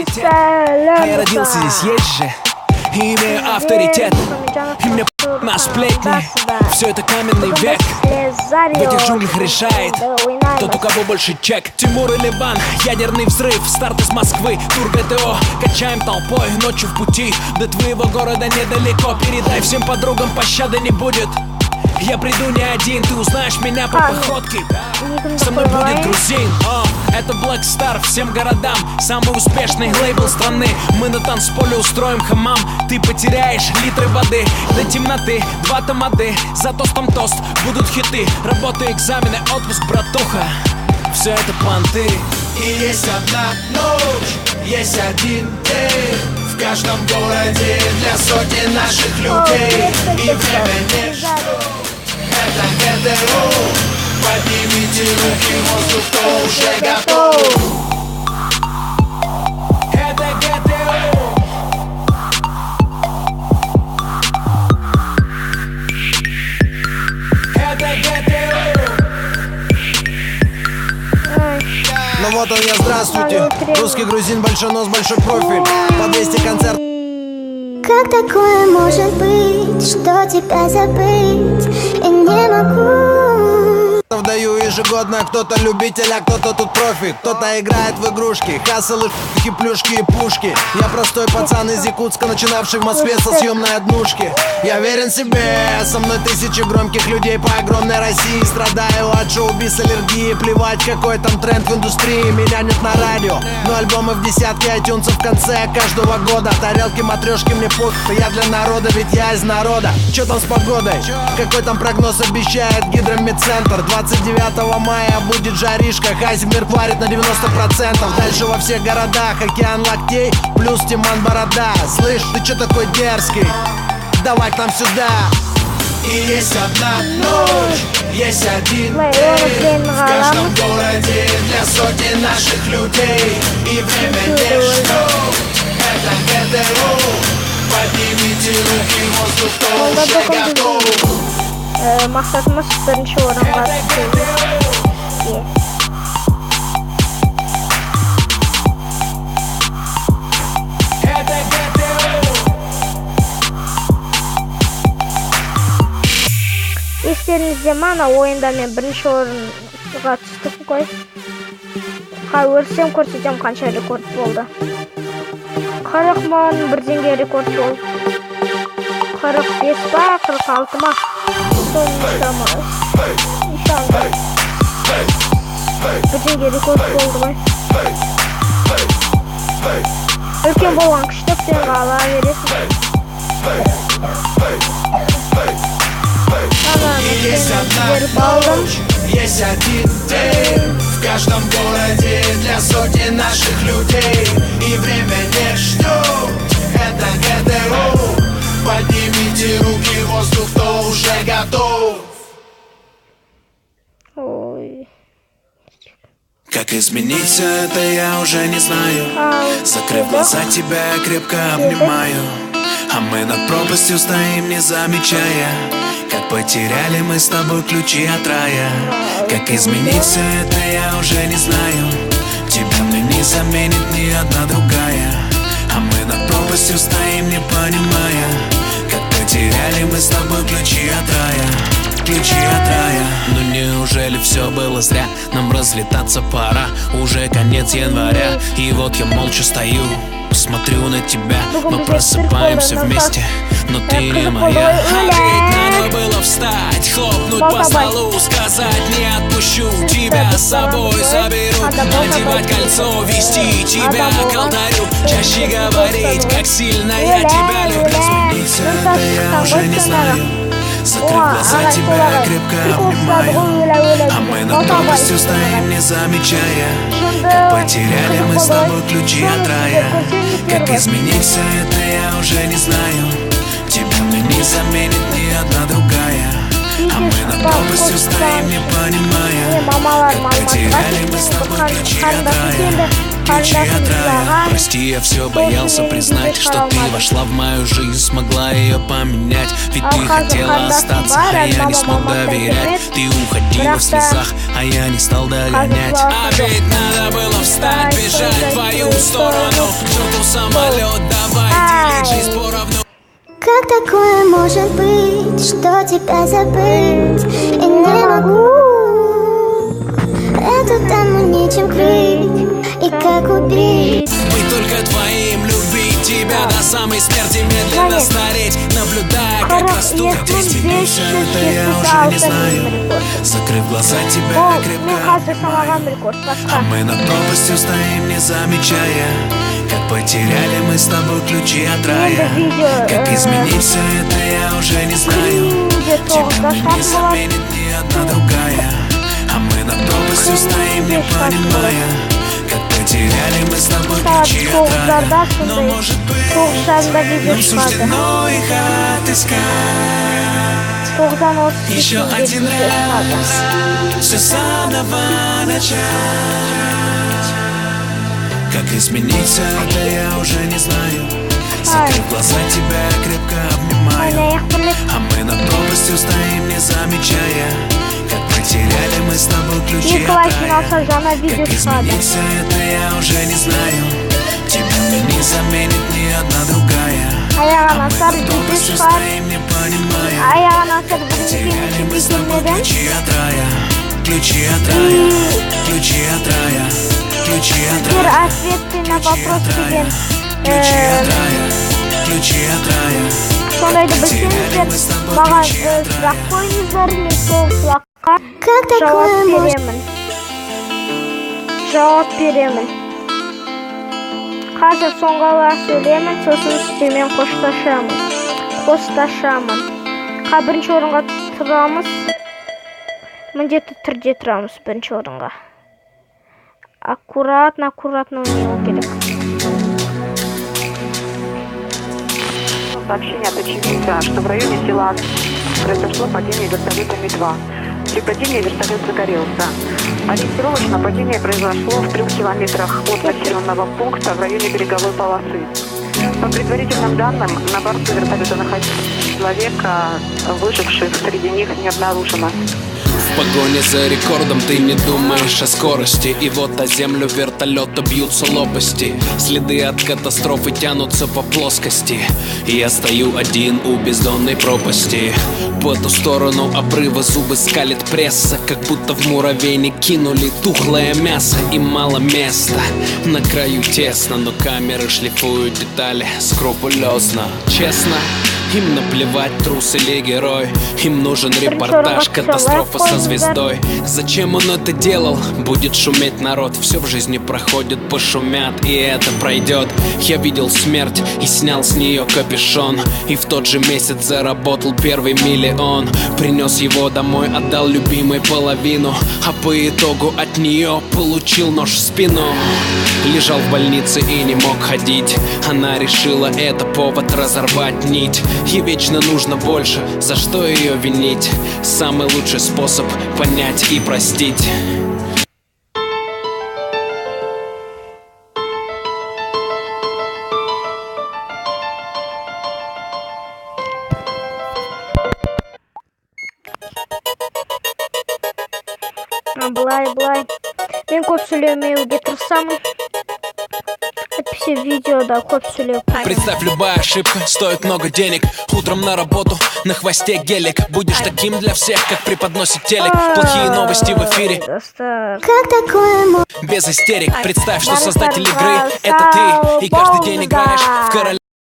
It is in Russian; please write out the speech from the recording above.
приоритет. А я родился здесь, есть же, и имею авторитет. И мне на сплетни, все это каменный век. В этих джунглях решает тот, у кого больше чек. Тимур и Ливан, ядерный взрыв, старт из Москвы, тур ГТО. Качаем толпой, ночью в пути, до твоего города недалеко. Передай всем подругам, пощады не будет. Я приду не один, ты узнаешь меня по походке. Со мной будет грузин. Это Black Star всем городам, самый успешный лейбл страны. Мы на танцполе устроим хамам. Ты потеряешь литры воды до темноты, 2 тамады. За тостом тост, будут хиты. Работа, экзамены, отпуск, братуха. Все это понты. И есть одна ночь, есть один день в каждом городе для сотен наших людей. И время не ждет. Это ГТО. Поднимите руки в воздух, кто уже готов. Это ГТО. Это ГТО. Ну вот он я, здравствуйте. Русский грузин, большой нос, большой профиль. По 200 концерт. Как такое может быть, что тебя забыть я не могу? Даю ежегодно, кто-то любитель, а кто-то тут профи. Кто-то играет в игрушки, хаслы, плюшки и пушки. Я простой пацан из Якутска, начинавший в Москве со съемной однушки. Я верен себе, со мной тысячи громких людей по огромной России. Страдаю от шоу-биз аллергии, плевать какой там тренд в индустрии. Меня нет на радио, но альбомы в десятке iTunes в конце каждого года. Тарелки, матрешки мне похуй, я для народа, ведь я из народа. Чё там с погодой? Какой там прогноз обещает Гидромедцентр? 29 мая будет жаришка, Хайзенберг варит на 90%. Дальше во всех городах океан локтей, плюс Тиман Борода. Слышь, ты чё такой дерзкий? Давай к нам сюда. И есть одна ночь, есть один день в каждом городе для сотен наших людей. И время не ждет. Это ГТО. Поднимите руки в воздух, кто уже готов. Мақсатымыз бірінші орынға түсу. Естеріңізде мана ойында мен бірінші орынға түстім ғой. Өлсем көрсетем қанша рекорд болды. 40 мың бірдеңе рекорд болды. 45 па, 46 ма? İnşallah. Бірдеңе рекорд болды ғой. Үлкен болған күштеп сен ала бересің. Есть одна ночь, есть один день в каждом городе для сотен наших людей. И время не ждет. Это ГТО. Поднимите руки в воздух, кто уже готов. Ой. Как изменить все это, я уже не знаю. Закрыв глаза, тебя я крепко обнимаю. А мы над пропастью стоим, не замечая, как потеряли мы с тобой ключи от рая. Как изменить все это, я уже не знаю. Тебя мне не заменит ни одна другая. А мы над пропастью стоим, не понимая, как потеряли мы с тобой ключи от рая. Ключи от рая. Ну неужели все было зря? Нам разлетаться пора. Уже конец января. И вот я молча стою, смотрю на тебя. Мы просыпаемся вместе, но ты не моя. А ведь надо было встать, хлопнуть по столу, сказать: не отпущу тебя, с собой заберу. Надевать кольцо, вести тебя к алтарю. Чаще говорить, как сильно я тебя люблю. Измениться это я уже не знаю. Закрыв глаза, тебя я крепко обнимаю. А мы над пропастью стоим, не замечая, как потеряли мы с тобой ключи от рая. Как изменить все это, я уже не знаю. Тебя мне не заменит ни одна другая. А мы над пропастью стоим, не понимая, как потеряли мы с тобой ключи от рая. Ключи от рая. Прости, я все боялся признать, что ты вошла в мою жизнь, смогла ее поменять. Ведь ты хотела остаться, а я не смог доверять. Ты уходила в слезах, а я не стал догонять. А ведь надо было встать, бежать в твою сторону. Как такое может быть, что тебя забыть и не могу? Эту тему нечем крыть, и как убить? Быть только твоим, любить тебя до самой смерти, медленно стареть, наблюдая, как растут дети. Все это я уже не знаю. Закрыв глаза, тебя крепко обнимаю. А мы над пропастью стоим, не замечая, как потеряли мы с тобой ключи от рая. Как изменить все это я уже не знаю. Тебя не заменит ни одна другая. А мы над пропастью стоим, не понимая, как потеряли мы с тобой ключи от рая. Но может быть нам суждено их отыскать еще один раз, все заново начать. Как изменить все это я уже не знаю. Закрыв глаза, тебя крепко обнимаю. А мы над пропастью стоим, не замечая, как потеряли мы с тобой ключи от рая. Как изменить все это я уже не знаю. Тебя не заменит ни одна другая. А мы над пропастью стоим, не понимая, как потеряли мы с тобой ключи от рая. Ключи от рая, ключи от рая, ключи от рая, ответы на вопрос тебе. ключи от рая, ключи от рая. Сондайды білсеңіздер, маған сұрақ қойыңыздар, мен сол сұраққа жауап беремін. Қазір соңғыға сөйлеймін, сосын сіздермен қоштасамын. Бірінші орынға тұрамыз, міндетті түрде тұрамыз бірінші орынға. Аккуратно ойнау керек. Сообщение от очевидца, что в районе села произошло падение вертолета Ми-2. При падении вертолет загорелся. Ориентировочно падение произошло в 3 километрах от населенного пункта в районе береговой полосы. По предварительным данным, на борту вертолета находились человека, выживших среди них не обнаружено. В погоне за рекордом ты не думаешь о скорости. И вот о землю вертолета бьются лопасти. Следы от катастрофы тянутся по плоскости. И я стою один у бездонной пропасти. По ту сторону обрыва зубы скалит пресса, как будто в муравейник кинули тухлое мясо. И мало места, на краю тесно, но камеры шлифуют детали скрупулезно. Честно, им наплевать, трус или герой. Им нужен репортаж, катастрофа со звездой. Зачем он это делал? Будет шуметь народ. Все в жизни проходит, пошумят, и это пройдет. Я видел смерть и снял с нее капюшон. И в тот же месяц заработал первый миллион. Принес его домой, отдал любимой половину. А по итогу от нее получил нож в спину. Лежал в больнице и не мог ходить. Она решила, это повод разорвать нить. Ей вечно нужно больше, за что ее винить? Самый лучший способ понять и простить. Былай. Мен көп сөйлемеуге тырысамын. Әйтпесе видеода көп сөйлеп. Представь, любая ошибка стоит много денег. Утром на работу, на хвосте гелик. Будешь таким для всех, как преподносит телек. Плохие новости в эфире. Как такое без истерик. Представь, что создатель игры — это ты. И каждый день играешь в короля.